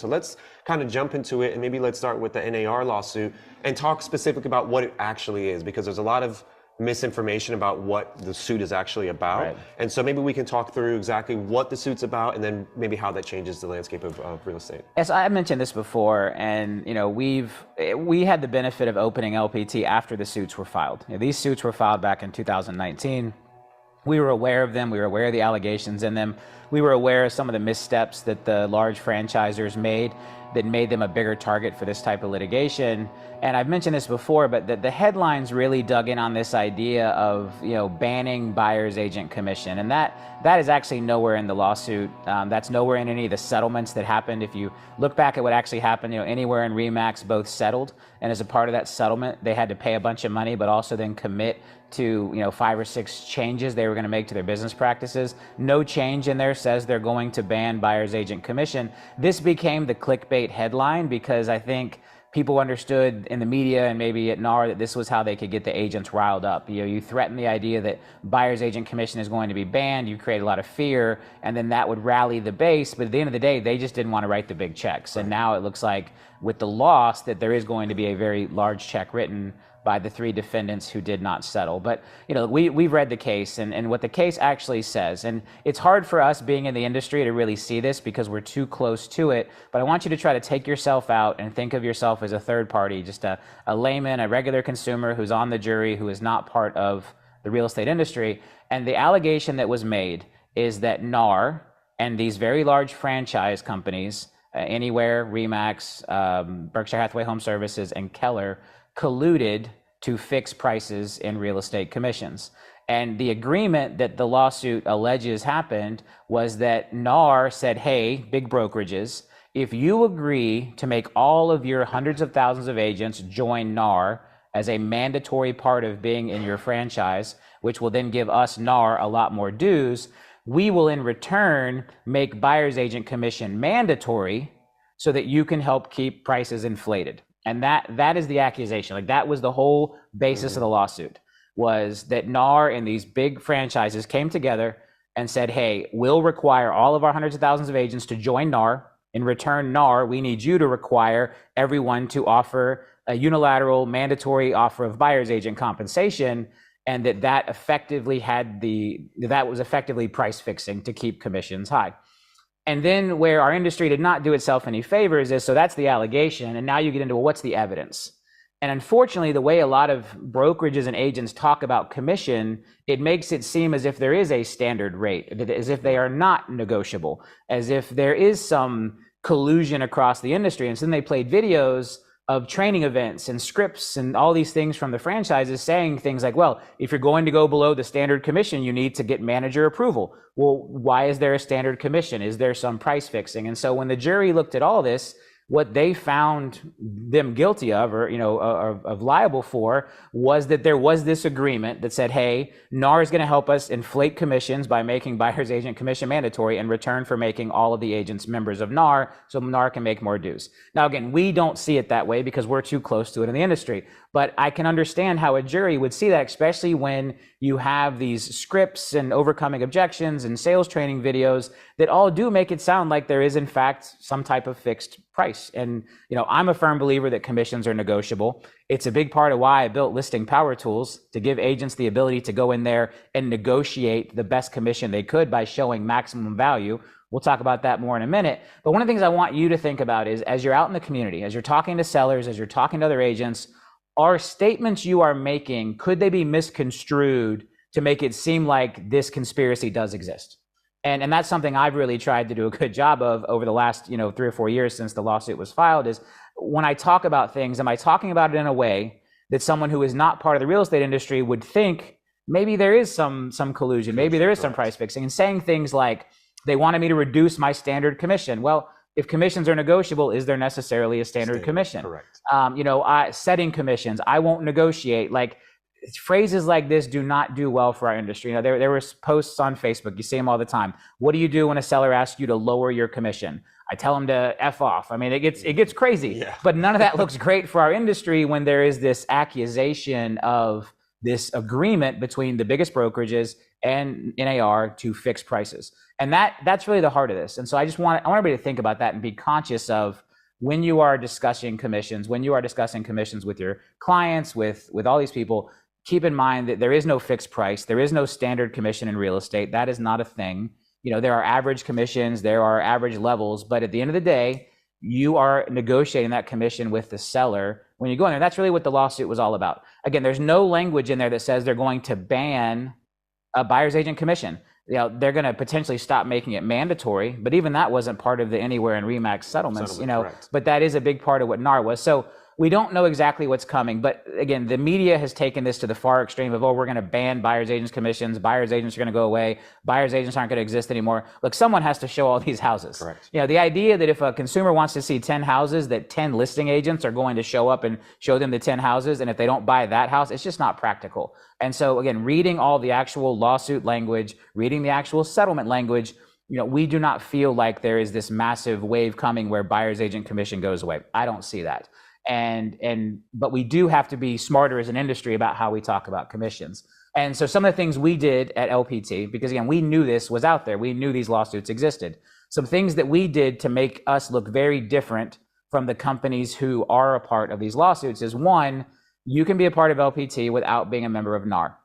So let's kind of jump into it, and maybe let's start with the NAR lawsuit and talk specifically about what it actually is, because there's a lot of misinformation about what the suit is actually about. Right. And so maybe we can talk through exactly what the suit's about, and then maybe how that changes the landscape of real estate. Yes, I mentioned this before, and we had the benefit of opening LPT after the suits were filed. These suits were filed back in 2019. We were aware of them. We were aware of the allegations in them. We were aware of some of the missteps that the large franchisors made that made them a bigger target for this type of litigation. And I've mentioned this before, but the headlines really dug in on this idea of banning buyer's agent commission, and that is actually nowhere in the lawsuit. That's nowhere in any of the settlements that happened. If you look back at what actually happened, anywhere in Remax, both settled, and as a part of that settlement, they had to pay a bunch of money, but also then commit to 5 or 6 changes they were going to make to their business practices. No change in there says they're going to ban buyer's agent commission. This became the clickbait headline because I think people understood in the media and maybe at NAR that this was how they could get the agents riled up. You threaten the idea that buyer's agent commission is going to be banned, you create a lot of fear, and then that would rally the base. But at the end of the day, they just didn't want to write the big checks. And now it looks like with the loss that there is going to be a very large check written by the 3 defendants who did not settle. But we've read the case and what the case actually says. And it's hard for us being in the industry to really see this because we're too close to it. But I want you to try to take yourself out and think of yourself as a third party, just a layman, a regular consumer who's on the jury, who is not part of the real estate industry. And the allegation that was made is that NAR and these very large franchise companies, Anywhere, Remax, Berkshire Hathaway Home Services, and Keller, colluded to fix prices in real estate commissions. And the agreement that the lawsuit alleges happened was that NAR said, hey, big brokerages, if you agree to make all of your hundreds of thousands of agents join NAR as a mandatory part of being in your franchise, which will then give us NAR a lot more dues, we will in return make buyer's agent commission mandatory so that you can help keep prices inflated. And that is the accusation. Like, that was the whole basis of the lawsuit, was that NAR and these big franchises came together and said, hey, we'll require all of our hundreds of thousands of agents to join NAR. In return, NAR, we need you to require everyone to offer a unilateral mandatory offer of buyer's agent compensation, and that was effectively price fixing to keep commissions high. And then where our industry did not do itself any favors is, so that's the allegation, and now you get into, well, what's the evidence? And unfortunately, the way a lot of brokerages and agents talk about commission, it makes it seem as if there is a standard rate, as if they are not negotiable, as if there is some collusion across the industry. And so then they played videos of training events and scripts and all these things from the franchises saying things like, well, if you're going to go below the standard commission, you need to get manager approval. Well, why is there a standard commission? Is there some price fixing? And so when the jury looked at all this, what they found them guilty of, or of liable for, was that there was this agreement that said, hey, NAR is going to help us inflate commissions by making buyer's agent commission mandatory in return for making all of the agents members of NAR, so NAR can make more dues. Now, again, we don't see it that way because we're too close to it in the industry, but I can understand how a jury would see that, especially when you have these scripts and overcoming objections and sales training videos that all do make it sound like there is, in fact, some type of fixed price. And I'm a firm believer that commissions are negotiable. It's a big part of why I built Listing Power Tools, to give agents the ability to go in there and negotiate the best commission they could by showing maximum value. We'll talk about that more in a minute. But one of the things I want you to think about is, as you're out in the community, as you're talking to sellers, as you're talking to other agents, are statements you are making, could they be misconstrued to make it seem like this conspiracy does exist? And that's something I've really tried to do a good job of over the last 3 or 4 years since the lawsuit was filed, is when I talk about things, am I talking about it in a way that someone who is not part of the real estate industry would think maybe there is some collusion, maybe there is some price fixing, and saying things like, they wanted me to reduce my standard commission. Well, if commissions are negotiable, is there necessarily a standard commission? Correct. Setting commissions, I won't negotiate. Like, phrases like this do not do well for our industry. There were posts on Facebook, you see them all the time. What do you do when a seller asks you to lower your commission? I tell them to F off. I mean, it gets crazy. Yeah. But none of that looks great for our industry when there is this accusation of this agreement between the biggest brokerages and NAR to fix prices. And that's really the heart of this. And so I want everybody to think about that and be conscious of when you are discussing commissions, with your clients, with all these people, keep in mind that there is no fixed price. There is no standard commission in real estate. That is not a thing. There are average commissions, there are average levels, but at the end of the day, you are negotiating that commission with the seller when you go in there. That's really what the lawsuit was all about. Again, there's no language in there that says they're going to ban a buyer's agent commission. They're going to potentially stop making it mandatory, but even that wasn't part of the Anywhere and Remax settlements, correct. But that is a big part of what NAR was. So we don't know exactly what's coming, but again, the media has taken this to the far extreme of, we're going to ban buyer's agents commissions. Buyer's agents are going to go away. Buyer's agents aren't going to exist anymore. Look, someone has to show all these houses. Correct. The idea that if a consumer wants to see 10 houses, that 10 listing agents are going to show up and show them the 10 houses. And if they don't buy that house, it's just not practical. And so again, reading all the actual lawsuit language, reading the actual settlement language, we do not feel like there is this massive wave coming where buyer's agent commission goes away. I don't see that. But we do have to be smarter as an industry about how we talk about commissions. And so some of the things we did at LPT, because again, we knew this was out there. We knew these lawsuits existed. Some things that we did to make us look very different from the companies who are a part of these lawsuits is, one, you can be a part of LPT without being a member of NAR.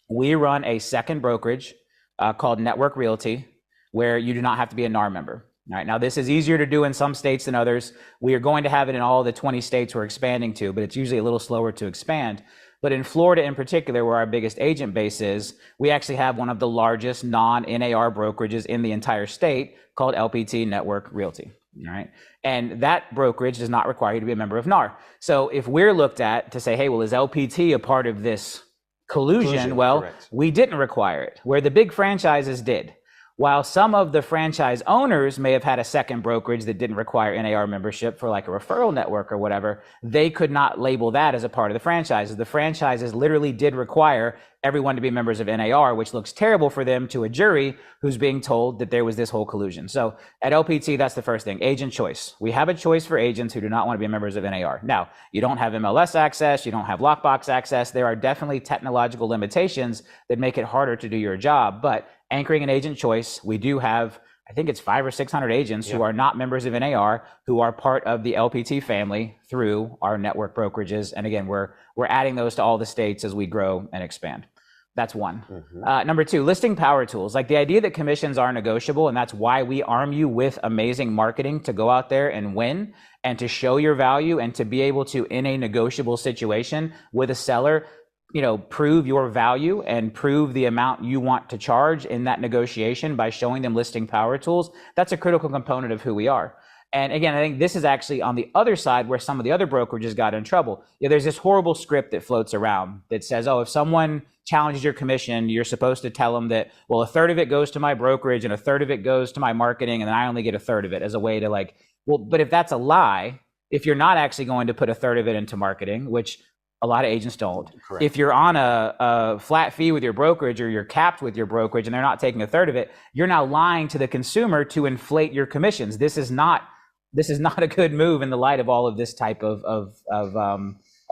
We run a second brokerage called Network Realty, where you do not have to be a NAR member. All right, now this is easier to do in some states than others. We are going to have it in all the 20 states we're expanding to, but it's usually a little slower to expand. But in Florida in particular, where our biggest agent base is, we actually have one of the largest non-NAR brokerages in the entire state called LPT Network Realty. All right, and that brokerage does not require you to be a member of NAR. So if we're looked at to say, hey, well, is LPT a part of this collusion? Well, correct. We didn't require it, where the big franchises did. While some of the franchise owners may have had a second brokerage that didn't require NAR membership for like a referral network or whatever, they could not label that as a part of the franchises. The franchises literally did require everyone to be members of NAR, which looks terrible for them to a jury who's being told that there was this whole collusion. So at LPT, that's the first thing, agent choice. We have a choice for agents who do not want to be members of NAR. Now, you don't have MLS access, you don't have lockbox access. There are definitely technological limitations that make it harder to do your job, but anchoring an agent choice, we do have, I think it's 500 or 600 agents who are not members of NAR, who are part of the LPT family through our network brokerages. And again, we're adding those to all the states as we grow and expand. That's one. Number two, listing power tools. Like the idea that commissions are negotiable, and that's why we arm you with amazing marketing to go out there and win and to show your value and to be able to, in a negotiable situation with a seller, prove your value and prove the amount you want to charge in that negotiation by showing them listing power tools. That's a critical component of who we are. And again, I think this is actually on the other side where some of the other brokerages got in trouble. There's this horrible script that floats around that says, if someone challenges your commission, you're supposed to tell them that, well, a third of it goes to my brokerage and a third of it goes to my marketing, and then I only get a third of it, as a way to but if that's a lie, if you're not actually going to put a third of it into marketing, which a lot of agents don't. Correct. If you're on a flat fee with your brokerage, or you're capped with your brokerage and they're not taking a third of it, you're now lying to the consumer to inflate your commissions. This is not a good move in the light of all of this type of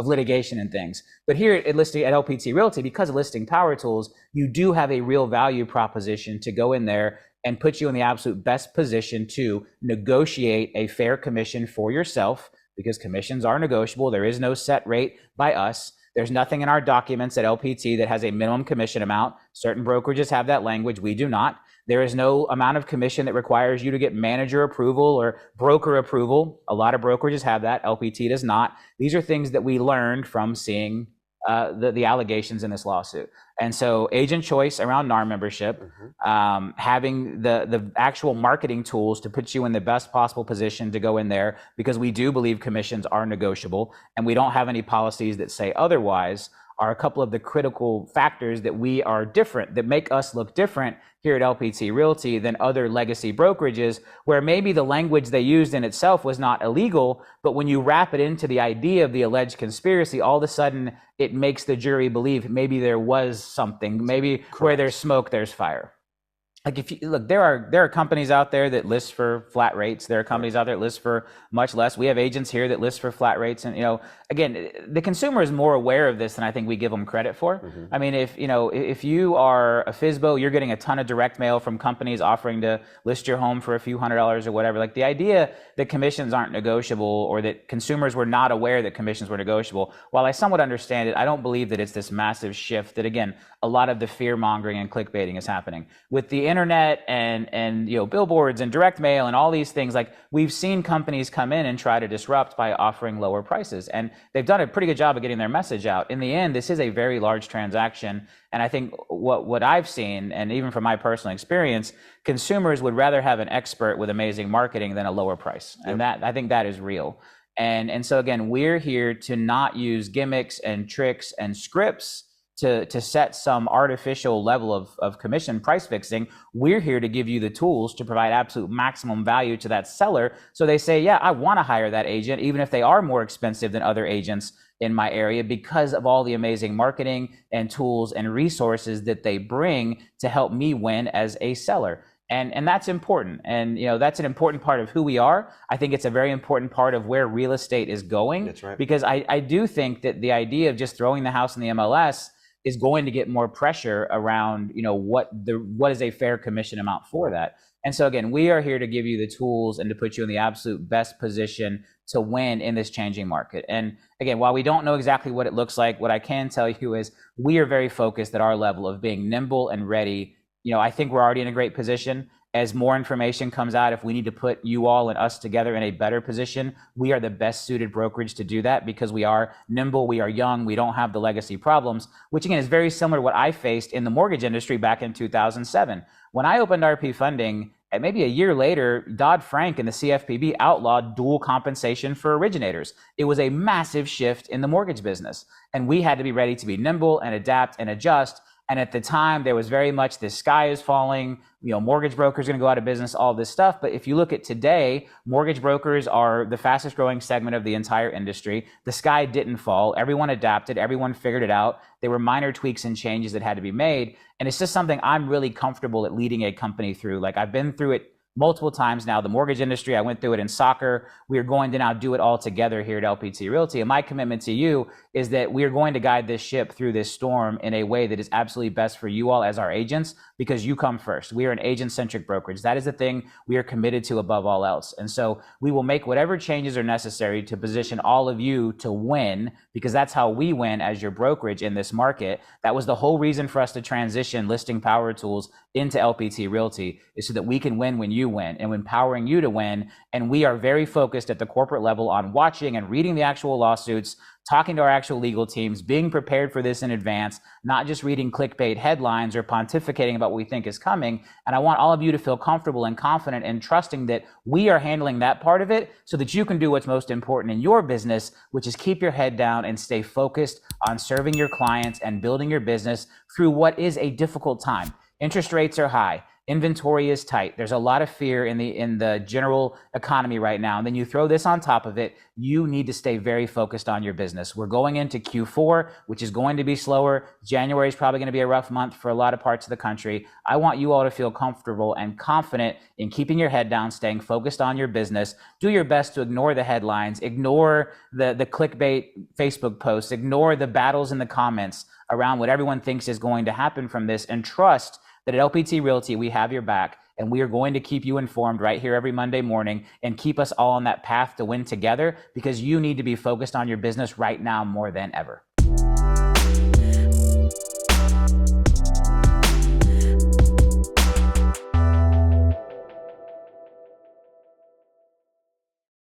litigation and things. But here at LPT Realty, because of listing power tools, you do have a real value proposition to go in there and put you in the absolute best position to negotiate a fair commission for yourself, because commissions are negotiable. There is no set rate by us. There's nothing in our documents at LPT that has a minimum commission amount. Certain brokerages have that language. We do not. There is no amount of commission that requires you to get manager approval or broker approval. A lot of brokerages have that. LPT does not. These are things that we learned from seeing the allegations in this lawsuit. And so agent choice around NAR membership, having the actual marketing tools to put you in the best possible position to go in there, because we do believe commissions are negotiable and we don't have any policies that say otherwise, are a couple of the critical factors that we are different, that make us look different here at LPT Realty than other legacy brokerages, where maybe the language they used in itself was not illegal, but when you wrap it into the idea of the alleged conspiracy, all of a sudden it makes the jury believe maybe there was something, maybe Correct. Where there's smoke, there's fire. like if you look, there are companies out there that list for flat rates. There are companies out there that list for much less. We have agents here that list for flat rates. And, again, the consumer is more aware of this than I think we give them credit for. I mean, if you are a FSBO, you're getting a ton of direct mail from companies offering to list your home for a few $100s or whatever. Like, the idea that commissions aren't negotiable, or that consumers were not aware that commissions were negotiable, while I somewhat understand it, I don't believe that it's this massive shift that, again, a lot of the fear mongering and clickbaiting is happening with the internet and billboards and direct mail and all these things. Like, we've seen companies come in and try to disrupt by offering lower prices, and they've done a pretty good job of getting their message out. In the end, this is a very large transaction, and I think what I've seen, and even from my personal experience, consumers would rather have an expert with amazing marketing than a lower price. And that, I think, that is real. And so again, we're here to not use gimmicks and tricks and scripts to set some artificial level of commission price fixing. We're here to give you the tools to provide absolute maximum value to that seller, so they say, yeah, I want to hire that agent, even if they are more expensive than other agents in my area, because of all the amazing marketing and tools and resources that they bring to help me win as a seller. And that's important. And, that's an important part of who we are. I think it's a very important part of where real estate is going. That's right. Because I do think that the idea of just throwing the house in the MLS is going to get more pressure around, what is a fair commission amount for that. And so again, we are here to give you the tools and to put you in the absolute best position to win in this changing market. And again, while we don't know exactly what it looks like, what I can tell you is we are very focused at our level of being nimble and ready. I think we're already in a great position. As more information comes out, if we need to put you all and us together in a better position, we are the best suited brokerage to do that, because we are nimble, we are young, we don't have the legacy problems, which again is very similar to what I faced in the mortgage industry back in 2007. When I opened RP Funding, and maybe a year later, Dodd-Frank and the CFPB outlawed dual compensation for originators. It was a massive shift in the mortgage business, and we had to be ready to be nimble and adapt and adjust. And at the time, there was very much the sky is falling, mortgage brokers are going to go out of business, all this stuff. But if you look at today, mortgage brokers are the fastest growing segment of the entire industry. The sky didn't fall. Everyone adapted. Everyone figured it out. There were minor tweaks and changes that had to be made. And it's just something I'm really comfortable at leading a company through. Like, I've been through it multiple times now. The mortgage industry, I went through it in soccer. We are going to now do it all together here at LPT Realty. And my commitment to you is that we are going to guide this ship through this storm in a way that is absolutely best for you all as our agents, because you come first. We are an agent-centric brokerage. That is the thing we are committed to above all else. And so we will make whatever changes are necessary to position all of you to win, because that's how we win as your brokerage in this market. That was the whole reason for us to transition listing power tools into LPT Realty, is so that we can win when you win and empowering you to win. And we are very focused at the corporate level on watching and reading the actual lawsuits, talking to our actual legal teams, being prepared for this in advance, not just reading clickbait headlines or pontificating about what we think is coming. And I want all of you to feel comfortable and confident and trusting that we are handling that part of it, so that you can do what's most important in your business, which is keep your head down and stay focused on serving your clients and building your business through what is a difficult time. Interest rates are high. Inventory is tight. There's a lot of fear in the general economy right now. And then you throw this on top of it, you need to stay very focused on your business. We're going into Q4, which is going to be slower. January is probably going to be a rough month for a lot of parts of the country. I want you all to feel comfortable and confident in keeping your head down, staying focused on your business. Do your best to ignore the headlines, ignore the clickbait Facebook posts, ignore the battles in the comments around what everyone thinks is going to happen from this, and trust that at LPT Realty, we have your back, and we are going to keep you informed right here every Monday morning and keep us all on that path to win together, because you need to be focused on your business right now more than ever.